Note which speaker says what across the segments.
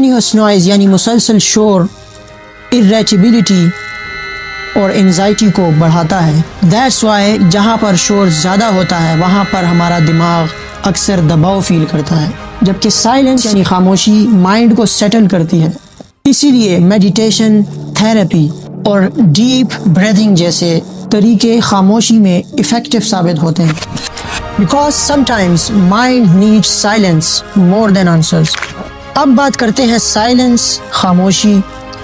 Speaker 1: Continuous noise یعنی مسلسل شور irritability اور انزائٹی کو بڑھاتا ہے. That's why جہاں پر شور زیادہ ہوتا ہے وہاں پر ہمارا دماغ اکثر دباؤ فیل کرتا ہے، جبکہ سائلنس یعنی خاموشی مائنڈ کو سیٹل کرتی ہے. اسی لیے میڈیٹیشن، تھراپی اور ڈیپ بریتھنگ جیسے طریقے خاموشی میں افیکٹو ثابت ہوتے ہیں. Because sometimes mind needs silence more than answers. اب بات کرتے ہیں سائلنس، خاموشی،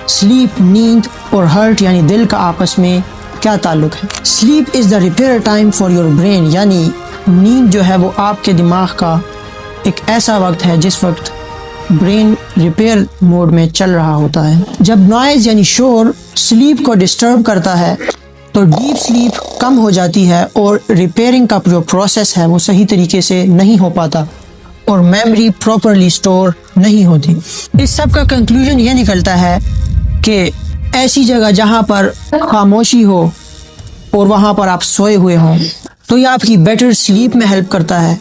Speaker 1: سلیپ نیند اور ہرٹ یعنی دل کا آپس میں کیا تعلق ہے. Sleep is the repair time for your brain, یعنی نیند جو ہے وہ آپ کے دماغ کا ایک ایسا وقت ہے جس وقت برین ریپیئر موڈ میں چل رہا ہوتا ہے. جب نوائز یعنی شور سلیپ کو ڈسٹرب کرتا ہے تو ڈیپ سلیپ کم ہو جاتی ہے اور ریپیئرنگ کا جو پروسیس ہے وہ صحیح طریقے سے نہیں ہو پاتا اور میموری پراپرلی سٹور نہیں ہوتی. اس سب کا کنکلوژن یہ نکلتا ہے کہ ایسی جگہ جہاں پر خاموشی ہو اور وہاں پر آپ سوئے ہوئے ہوں تو یہ آپ کی بیٹر سلیپ میں ہیلپ کرتا ہے،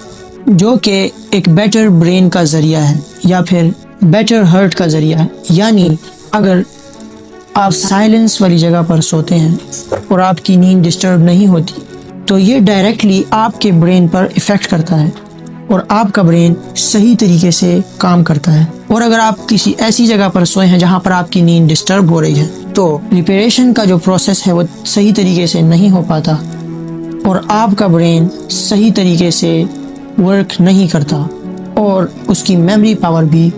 Speaker 1: جو کہ ایک بیٹر برین کا ذریعہ ہے یا پھر بیٹر ہرٹ کا ذریعہ ہے. یعنی اگر آپ سائلنس والی جگہ پر سوتے ہیں اور آپ کی نیند ڈسٹرب نہیں ہوتی تو یہ ڈائریکٹلی آپ کے برین پر ایفیکٹ کرتا ہے اور آپ کا برین صحیح طریقے سے کام کرتا ہے. اور اگر آپ کسی ایسی جگہ پر سوئے ہیں جہاں پر آپ کی نیند ڈسٹرب ہو رہی ہے تو ریپیریشن کا جو پروسیس ہے وہ صحیح طریقے سے نہیں ہو پاتا اور آپ کا برین صحیح طریقے سے ورک نہیں کرتا اور اس کی میموری پاور بھی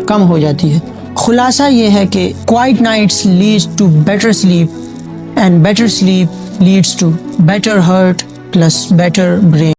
Speaker 1: کم ہو جاتی ہے. خلاصہ یہ ہے کہ quiet nights leads to better sleep and better sleep leads to better heart plus better brain.